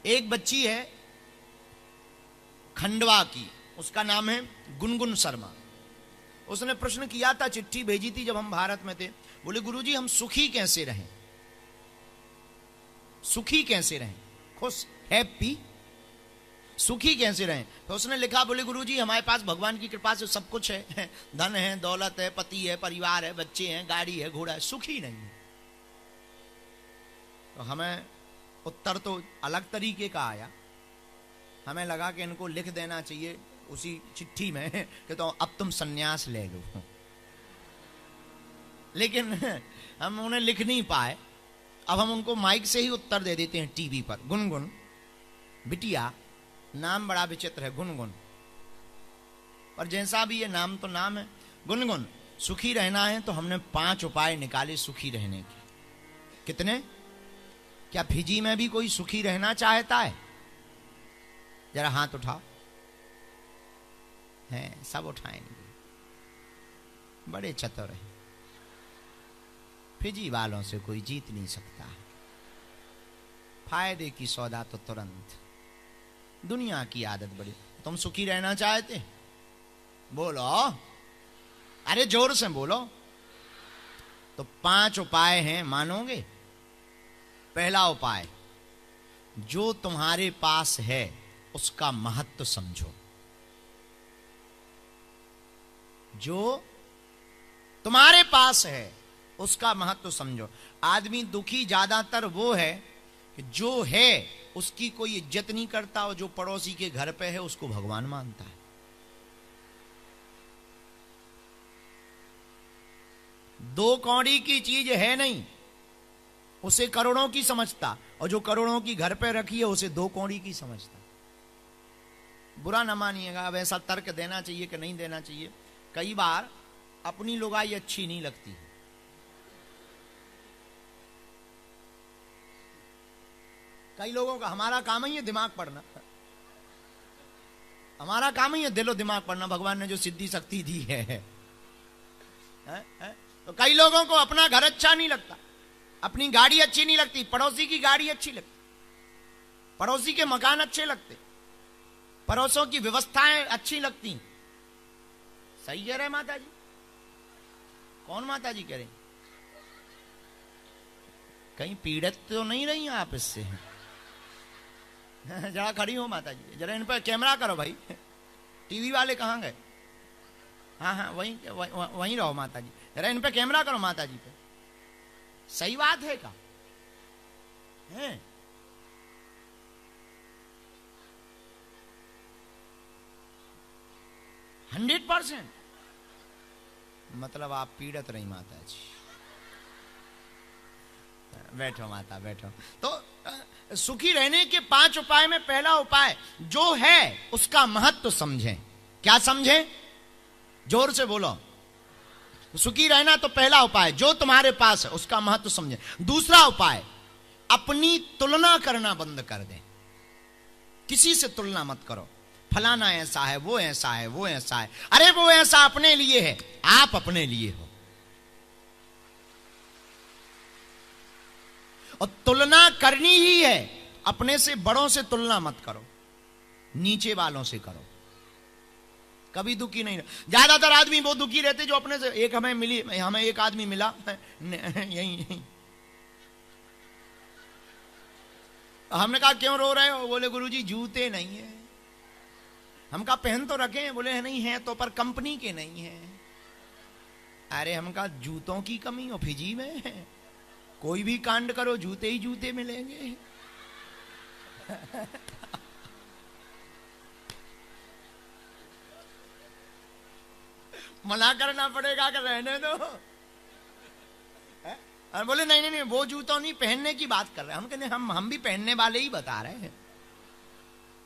एक बच्ची है खंडवा की, उसका नाम है गुनगुन शर्मा। उसने प्रश्न किया था, चिट्ठी भेजी थी जब हम भारत में थे। बोले गुरुजी हम सुखी कैसे रहें, सुखी कैसे रहें, खुश, हैप्पी, सुखी कैसे रहें। तो उसने लिखा, बोले गुरुजी हमारे पास भगवान की कृपा से सब कुछ है, धन है, दौलत है, पति है, परिवार है, बच्चे हैं, गाड़ी है, घोड़ा है, सुखी नहीं है। तो हमें उत्तर तो अलग तरीके का आया। हमें लगा कि इनको लिख देना चाहिए उसी चिट्ठी में कि तो अब तुम सन्यास ले लो, लेकिन हम उन्हें लिख नहीं पाए। अब हम उनको माइक से ही उत्तर दे देते हैं टीवी पर। गुनगुन बिटिया, नाम बड़ा विचित्र है गुनगुन, पर जैसा भी ये नाम तो नाम है। गुनगुन, सुखी रहना है तो हमने 5 उपाय निकाले सुखी रहने के। कितने? क्या फिजी में भी कोई सुखी रहना चाहता है? जरा हाथ उठाओ। हैं, सब उठाएंगे, बड़े चतुर हैं। फिजी वालों से कोई जीत नहीं सकता। फायदे की सौदा तो तुरंत, दुनिया की आदत बड़ी। तुम सुखी रहना चाहते? बोलो, अरे जोर से बोलो। तो 5 उपाय हैं, मानोगे? पहला उपाय, जो तुम्हारे पास है उसका महत्व समझो। जो तुम्हारे पास है उसका महत्व समझो। आदमी दुखी ज्यादातर वो है कि जो है उसकी कोई इज्जत नहीं करता, और जो पड़ोसी के घर पे है उसको भगवान मानता है। दो कौड़ी की चीज है नहीं, उसे करोड़ों की समझता, और जो करोड़ों की घर पे रखी है उसे 2 कौड़ी की समझता। बुरा ना मानिएगा, अब ऐसा तर्क देना चाहिए कि नहीं देना चाहिए। कई बार अपनी लुगाई अच्छी नहीं लगती। कई लोगों का, हमारा काम ही है दिमाग पढ़ना, हमारा काम ही है दिलो दिमाग पढ़ना, भगवान ने जो सिद्धि शक्ति दी है। तो कई लोगों को अपना घर अच्छा नहीं लगता, अपनी गाड़ी अच्छी नहीं लगती, पड़ोसी की गाड़ी अच्छी लगती, पड़ोसी के मकान अच्छे लगते, पड़ोसों की व्यवस्थाएं अच्छी लगती। सही कह रहे माता जी? कौन माता जी कह रही? कहीं पीड़ित तो नहीं रही आप इससे? जरा खड़ी हो माता जी, जरा इन पर कैमरा करो भाई। टीवी वाले कहाँ गए? हाँ हाँ, वहीं रहो माता जी, जरा इन पे कैमरा करो माता जी पे। सही बात है का? है 100%। मतलब आप पीड़ित रही माता जी। बैठो माता, बैठो। तो सुखी रहने के 5 उपाय में पहला उपाय, जो है उसका महत्व समझें। क्या समझें? जोर से बोलो। सुखी रहना तो पहला उपाय, जो तुम्हारे पास है उसका महत्व समझें। दूसरा उपाय, अपनी तुलना करना बंद कर दें। किसी से तुलना मत करो, फलाना ऐसा है, वो ऐसा है, वो ऐसा है। अरे वो ऐसा अपने लिए है, आप अपने लिए हो। और तुलना करनी ही है, अपने से बड़ों से तुलना मत करो, नीचे वालों से करो। कभी दुखी नहीं। ज्यादातर आदमी वो दुखी रहते जो अपने से। एक हमें एक आदमी मिला यही, हमने कहा क्यों रो रहे हो? बोले गुरुजी जूते नहीं है। हम कहा पहन तो रखे हैं? बोले नहीं है तो, पर कंपनी के नहीं है। अरे हम कहा जूतों की कमी हो फिजी में है, कोई भी कांड करो जूते ही जूते मिलेंगे। मना करना पड़ेगा कि रहने दो। और बोले नहीं नहीं, वो जूतों नहीं, पहनने की बात कर रहे हैं। हम कहते हम भी पहनने वाले ही बता रहे हैं।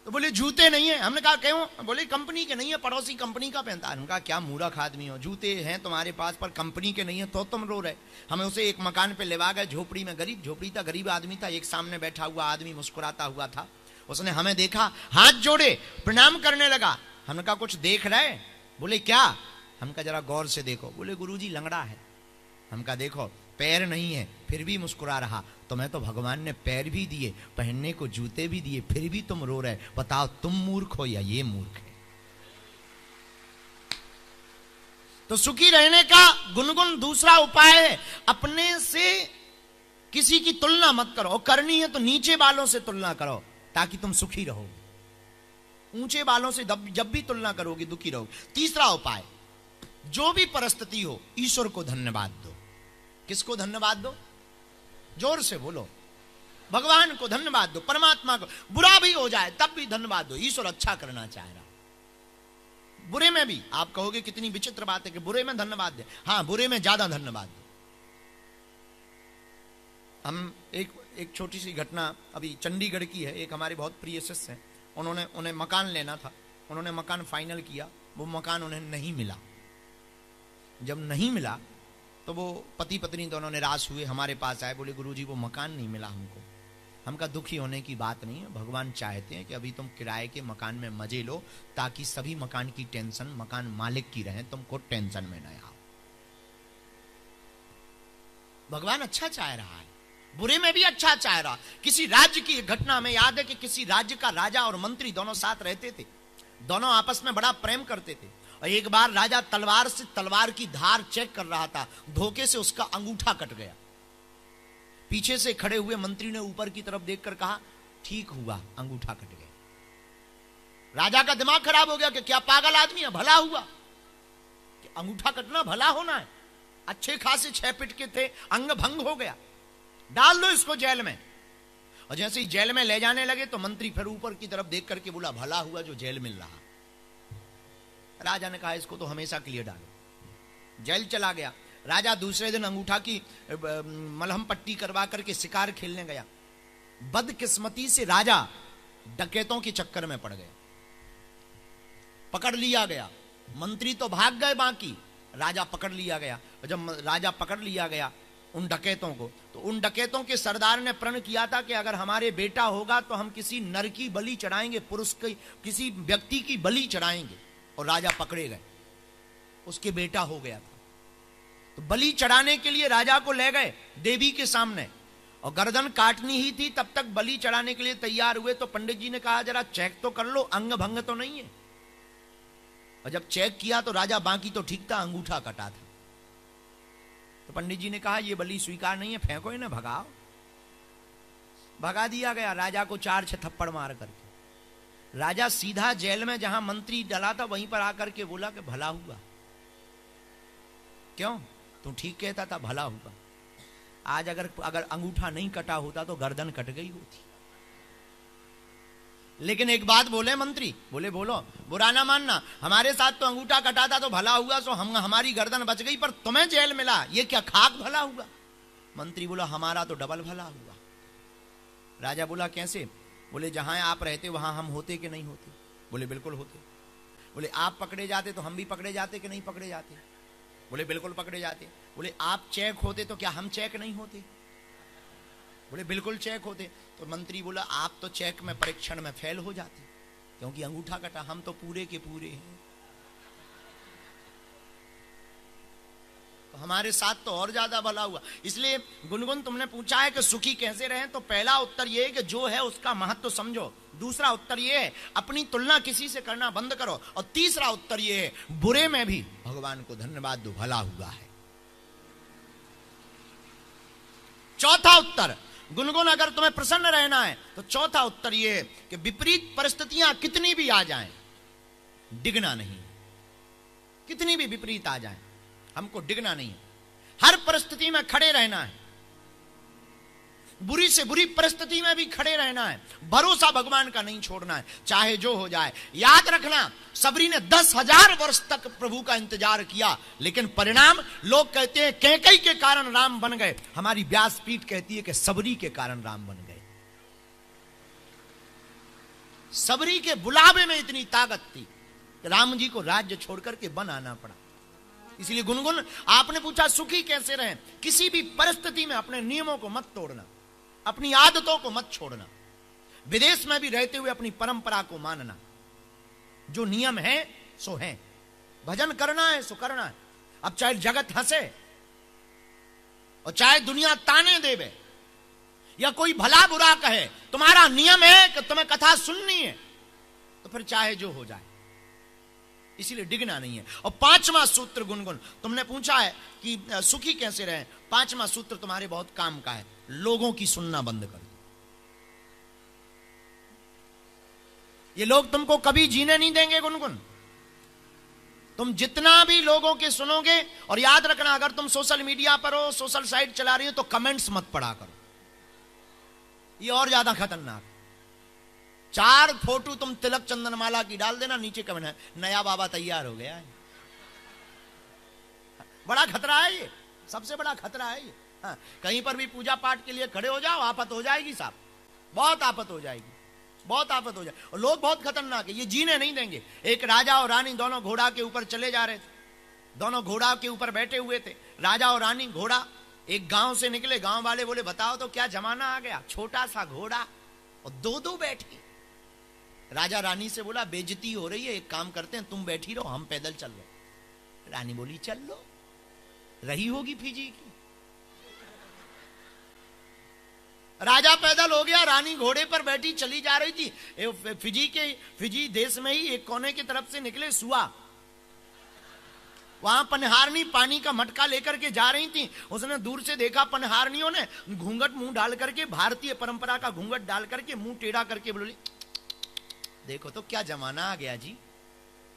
तो बोले जूते नहीं है। हमने कहा क्यों? बोले कंपनी के नहीं है, पड़ोसी कंपनी का पहनता है। हमने कहा क्या मूर्ख आदमी हो, जूते हैं तुम्हारे पास पर कंपनी के नहीं है तो तुम रो रहे। हमें उसे एक मकान पे लेवा गए, झोपड़ी में, गरीब झोपड़ी था, गरीब आदमी था। एक सामने बैठा हुआ आदमी मुस्कुराता हुआ था। उसने हमें देखा, हाथ जोड़े, प्रणाम करने लगा। हमने कहा कुछ देख रहे? बोले क्या? हम कहा जरा गौर से देखो। बोले गुरुजी लंगड़ा है। हम कहा देखो, पैर नहीं है फिर भी मुस्कुरा रहा, तुम्हें तो भगवान ने पैर भी दिए, पहनने को जूते भी दिए, फिर भी तुम रो रहे, बताओ तुम मूर्ख हो या ये मूर्ख है। तो सुखी रहने का गुनगुन दूसरा उपाय है, अपने से किसी की तुलना मत करो, और करनी है तो नीचे वालों से तुलना करो ताकि तुम सुखी रहो। ऊंचे वालों से जब भी तुलना करोगे दुखी रहोगे। तीसरा उपाय, जो भी परिस्थिति हो ईश्वर को धन्यवाद दो। किसको धन्यवाद दो? जोर से बोलो, भगवान को धन्यवाद दो, परमात्मा को। बुरा भी हो जाए तब भी धन्यवाद दो, ईश्वर अच्छा करना चाह रहा। बुरे में भी आप कहोगे कितनी विचित्र बात है कि बुरे में धन्यवाद दे। हाँ, बुरे में ज्यादा धन्यवाद दो। हम एक छोटी सी घटना अभी चंडीगढ़ की है। एक हमारे बहुत प्रिय शिष्य हैं, उन्हें मकान लेना था, उन्होंने मकान फाइनल किया, वो मकान उन्हें नहीं मिला। जब नहीं मिला तो वो पति पत्नी दोनों निराश हुए, हमारे पास आए, बोले गुरुजी वो मकान नहीं मिला हमको। हमका दुखी होने की बात नहीं है, भगवान चाहते हैं कि अभी तुम किराए के मकान में मजे लो ताकि सभी मकान की टेंशन मकान मालिक की रहे, तुमको टेंशन में न आओ। भगवान अच्छा चाह रहा है, बुरे में भी अच्छा चाह रहा। किसी राज्य की घटना में याद है कि किसी राज्य का राजा और मंत्री दोनों साथ रहते थे, दोनों आपस में बड़ा प्रेम करते थे। और एक बार राजा तलवार से तलवार की धार चेक कर रहा था, धोखे से उसका अंगूठा कट गया। पीछे से खड़े हुए मंत्री ने ऊपर की तरफ देखकर कहा, ठीक हुआ अंगूठा कट गया। राजा का दिमाग खराब हो गया कि क्या पागल आदमी है, भला हुआ कि अंगूठा कटना भला होना है। अच्छे खासे 6 फीट के थे, अंग भंग हो गया, डाल दो इसको जेल में। और जैसे ही जेल में ले जाने लगे तो मंत्री फिर ऊपर की तरफ देख करके बोला, भला हुआ जो जेल मिल रहा। राजा ने कहा इसको तो हमेशा के लिए डालो। जेल चला गया। राजा दूसरे दिन अंगूठा की मलहम पट्टी करवा करके शिकार खेलने गया। बदकिस्मती से राजा डकैतों के चक्कर में पड़ गया, पकड़ लिया गया। मंत्री तो भाग गए, बाकी राजा पकड़ लिया गया। और जब राजा पकड़ लिया गया उन डकैतों को, तो उन डकैतों के सरदार ने प्रण किया था कि अगर हमारे बेटा होगा तो हम किसी नर की बलि चढ़ाएंगे, पुरुष की किसी व्यक्ति की बलि चढ़ाएंगे। और राजा पकड़े गए, उसके बेटा हो गया था। तो बलि चढ़ाने के लिए राजा को ले गए देवी के सामने, और गर्दन काटनी ही थी, तब तक बलि चढ़ाने के लिए तैयार हुए। तो पंडित जी ने कहा जरा चेक तो कर लो, अंग भंग तो नहीं है। और जब चेक किया तो राजा बाकी तो ठीक था, अंगूठा कटा था। तो पंडित जी ने कहा ये बलि स्वीकार नहीं है, फेंको इन्हें, भगाओ। भगा दिया गया राजा को 4-6 थप्पड़ मार करके। राजा सीधा जेल में जहां मंत्री डला था वहीं पर आकर के बोला कि भला हुआ। क्यों? तू ठीक कहता था, भला हुआ। आज अगर अंगूठा नहीं कटा होता तो गर्दन कट गई होती। लेकिन एक बात बोले मंत्री, बोले बोलो, बुरा ना मानना, हमारे साथ तो अंगूठा कटा था तो भला हुआ, सो हमारी गर्दन बच गई, पर तुम्हें जेल मिला, ये क्या खाक भला हुआ? मंत्री बोला हमारा तो डबल भला हुआ। राजा बोला कैसे? बोले जहां आप रहते वहां हम होते कि नहीं होते? बोले बिल्कुल होते। बोले आप पकड़े जाते तो हम भी पकड़े जाते कि नहीं पकड़े जाते? बोले बिल्कुल पकड़े जाते। बोले आप चेक होते तो क्या हम चेक नहीं होते? बोले बिल्कुल चेक होते। तो मंत्री बोला आप तो चेक में परीक्षण में फेल हो जाते क्योंकि अंगूठा कटा, हम तो पूरे के पूरे हैं। तो हमारे साथ तो और ज्यादा भला हुआ। इसलिए गुनगुन तुमने पूछा है कि सुखी कैसे रहें, तो पहला उत्तर यह है कि जो है उसका महत्व समझो। दूसरा उत्तर यह है अपनी तुलना किसी से करना बंद करो। और तीसरा उत्तर यह है बुरे में भी भगवान को धन्यवाद दो, भला हुआ है। चौथा उत्तर, गुनगुन अगर तुम्हें प्रसन्न रहना है तो चौथा उत्तर यह है कि विपरीत परिस्थितियां कितनी भी आ जाएं, डिगना नहीं। कितनी भी विपरीत आ जाएं, हमको डिगना नहीं है, हर परिस्थिति में खड़े रहना है। बुरी से बुरी परिस्थिति में भी खड़े रहना है, भरोसा भगवान का नहीं छोड़ना है, चाहे जो हो जाए। याद रखना, सबरी ने 10,000 वर्ष तक प्रभु का इंतजार किया, लेकिन परिणाम लोग कहते हैं कैकई के कारण राम बन गए, हमारी व्यासपीठ कहती है कि सबरी के कारण राम बन गए। सबरी के बुलावे में इतनी ताकत थी कि राम जी को राज्य छोड़कर के वन आना पड़ा। इसलिए गुनगुन आपने पूछा सुखी कैसे रहें, किसी भी परिस्थिति में अपने नियमों को मत तोड़ना, अपनी आदतों को मत छोड़ना, विदेश में भी रहते हुए अपनी परंपरा को मानना। जो नियम है सो है, भजन करना है सो करना है। अब चाहे जगत हंसे, और चाहे दुनिया ताने देवे या कोई भला बुरा कहे, तुम्हारा नियम है कि तुम्हें कथा सुननी है, तो फिर चाहे जो हो जाए, इसीलिए डिगना नहीं है। और पांचवा सूत्र गुनगुन, तुमने पूछा है कि सुखी कैसे रहे, पांचवा सूत्र तुम्हारे बहुत काम का है, लोगों की सुनना बंद कर दो। ये लोग तुमको कभी जीने नहीं देंगे गुनगुन। तुम जितना भी लोगों के सुनोगे, और याद रखना अगर तुम सोशल मीडिया पर हो, सोशल साइट चला रही हो, तो कमेंट्स मत पढ़ा करो, ये और ज्यादा खतरनाक। 4 फोटो तुम तिलक चंदनमाला की डाल देना, नीचे कमेंट है नया बाबा तैयार हो गया है। बड़ा खतरा है ये, सबसे बड़ा खतरा है ये। हाँ, कहीं पर भी पूजा पाठ के लिए खड़े हो जाओ, आफत हो जाएगी साहब, बहुत आफत हो जाएगी, बहुत आफत हो जाए। और लोग बहुत खतरनाक है, ये जीने नहीं देंगे। एक राजा और रानी दोनों घोड़ा के ऊपर चले जा रहे थे, दोनों घोड़ा के ऊपर बैठे हुए थे, राजा और रानी। घोड़ा एक गांव से निकले, गांव वाले बोले बताओ तो क्या जमाना आ गया, छोटा सा घोड़ा और 2 बैठे। राजा रानी से बोला बेइज्जती हो रही है, एक काम करते हैं तुम बैठी रहो, हम पैदल चल रहे। रानी बोली चल लो, रही होगी फिजी की। राजा पैदल हो गया, रानी घोड़े पर बैठी चली जा रही थी। फिजी देश में ही एक कोने की तरफ से निकले सुआ, वहां पनहारनी पानी का मटका लेकर के जा रही थी। उसने दूर से देखा, पनहारनियों ने घूंघट मुंह डाल करके, भारतीय परंपरा का घूंघट डाल करके, मुंह टेढ़ा करके बोली देखो तो क्या जमाना आ गया जी।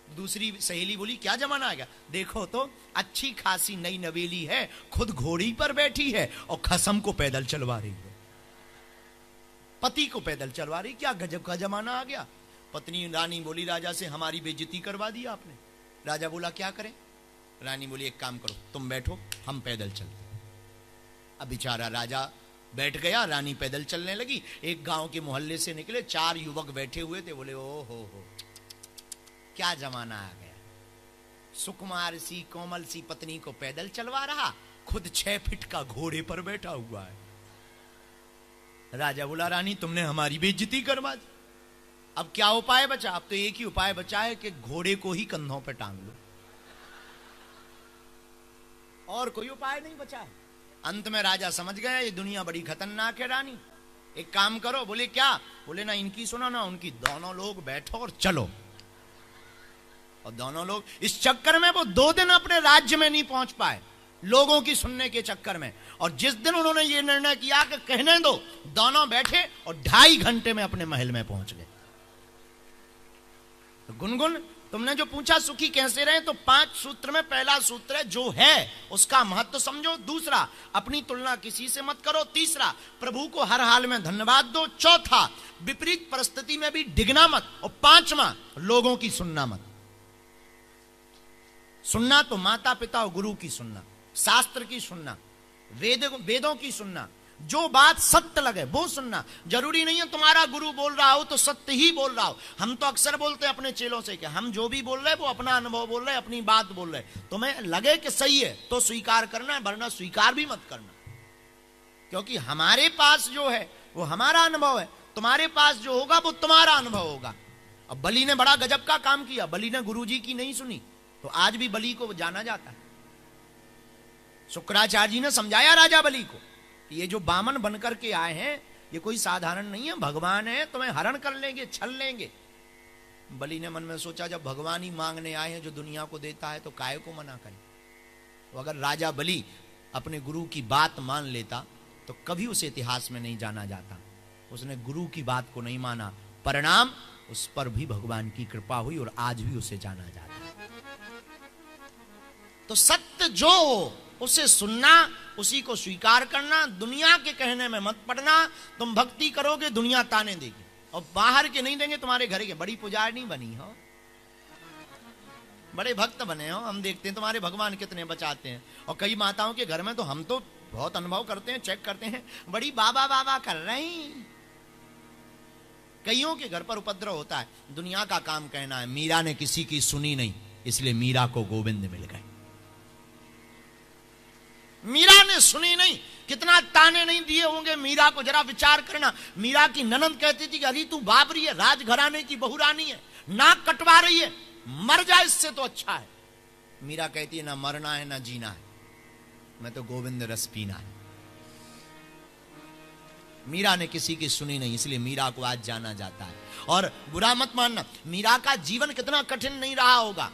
दूसरी सहेली बोली क्या जमाना आ गया, देखो तो अच्छी खासी नई नवेली है, खुद घोड़ी पर बैठी है और खसम को पैदल चलवा रही है, पति को पैदल चलवा रही, क्या गजब का जमाना आ गया। पत्नी रानी बोली राजा से हमारी बेइज्जती करवा दी आपने। राजा बोला क्या करें। रानी बोली एक काम करो, तुम बैठो, हम पैदल चलते। अब बेचारा राजा बैठ गया, रानी पैदल चलने लगी। एक गांव के मोहल्ले से निकले, 4 युवक बैठे हुए थे। बोले ओ हो क्या जमाना आ गया, सुकुमार सी कोमल सी पत्नी को पैदल चलवा रहा, खुद 6 फीट का घोड़े पर बैठा हुआ है। राजा बोला रानी तुमने हमारी बेइज्जती करवा दी, अब क्या उपाय बचा। अब तो एक ही उपाय बचा है कि घोड़े को ही कंधों पर टांग लो, और कोई उपाय नहीं बचा है। अंत में राजा समझ गया ये दुनिया बड़ी खतरनाक है। रानी एक काम करो। बोले क्या। बोले ना इनकी सुनो ना उनकी, दोनों लोग बैठो और चलो। और दोनों लोग, इस चक्कर में वो 2 दिन अपने राज्य में नहीं पहुंच पाए, लोगों की सुनने के चक्कर में। और जिस दिन उन्होंने ये निर्णय किया कि कहने दो, दोनों बैठे और 2.5 घंटे में अपने महल में पहुंच गए। तो गुनगुन तुमने जो पूछा सुखी कैसे रहे, तो 5 सूत्र में पहला सूत्र है जो है उसका महत्व समझो। दूसरा, अपनी तुलना किसी से मत करो। तीसरा, प्रभु को हर हाल में धन्यवाद दो। चौथा, विपरीत परिस्थिति में भी डिगना मत। और 5वां, लोगों की सुनना मत। सुनना तो माता पिता और गुरु की सुनना, शास्त्र की सुनना, वेदों की सुनना, जो बात सत्य लगे वो सुनना। जरूरी नहीं है तुम्हारा गुरु बोल रहा हो तो सत्य ही बोल रहा हो। हम तो अक्सर बोलते हैं अपने चेलों से कि हम जो भी बोल रहे हैं वो अपना अनुभव बोल रहे हैं, अपनी बात बोल रहे हैं। तुम्हें लगे कि सही है तो स्वीकार करना, वरना स्वीकार भी मत करना, क्योंकि हमारे पास जो है वो हमारा अनुभव है, तुम्हारे पास जो होगा वो तुम्हारा अनुभव होगा। अब बलि ने बड़ा गजब का काम किया, बलि ने गुरु जी की नहीं सुनी, तो आज भी बलि को जाना जाता है। शुक्राचार्य जी ने समझाया राजा बलि को, ये जो बामन बनकर के आए हैं ये कोई साधारण नहीं है, भगवान है, तुम्हें हरण कर लेंगे, छल लेंगे। बलि ने मन में सोचा जब भगवान ही मांगने आए हैं जो दुनिया को देता है तो काहे को मना करें। तो अगर राजा बलि अपने गुरु की बात मान लेता तो कभी उसे इतिहास में नहीं जाना जाता। उसने गुरु की बात को नहीं माना, परिणाम उस पर भी भगवान की कृपा हुई और आज भी उसे जाना जाता है। तो सत्य जो उसे सुनना, उसी को स्वीकार करना, दुनिया के कहने में मत पड़ना। तुम भक्ति करोगे दुनिया ताने देगी, और बाहर के नहीं देंगे, तुम्हारे घर के। बड़ी पुजारनी बनी हो, बड़े भक्त बने हो, हम देखते हैं तुम्हारे भगवान कितने बचाते हैं। और कई माताओं के घर में तो हम तो बहुत अनुभव करते हैं, चेक करते हैं, बड़ी बाबा बाबा कर रही। कईयों के घर पर उपद्रव होता है, दुनिया का काम कहना है। मीरा ने किसी की सुनी नहीं, इसलिए मीरा को गोविंद मिल गए। मीरा ने सुनी नहीं, कितना ताने नहीं दिए होंगे मीरा को, जरा विचार करना। मीरा की ननंद कहती थी कि अरे तू बाबरी है, राजघराने की बहुरानी है, नाक कटवा रही है, मर जाए इससे तो अच्छा है। मीरा कहती है ना मरना है ना जीना है, मैं तो गोविंद रस पीना है। मीरा ने किसी की सुनी नहीं, इसलिए मीरा को आज जाना जाता है। और बुरा मत मानना, मीरा का जीवन कितना कठिन नहीं रहा होगा।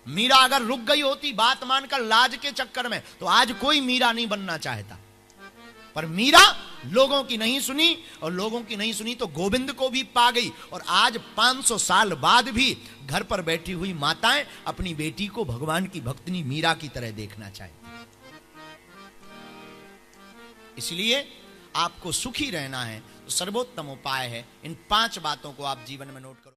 मीरा अगर रुक गई होती बात मानकर लाज के चक्कर में, तो आज कोई मीरा नहीं बनना चाहता। पर मीरा लोगों की नहीं सुनी, और लोगों की नहीं सुनी तो गोविंद को भी पा गई। और आज 500 साल बाद भी घर पर बैठी हुई माताएं अपनी बेटी को भगवान की भक्तनी मीरा की तरह देखना चाहती। इसलिए आपको सुखी रहना है तो सर्वोत्तम उपाय है इन 5 बातों को आप जीवन में नोट करो।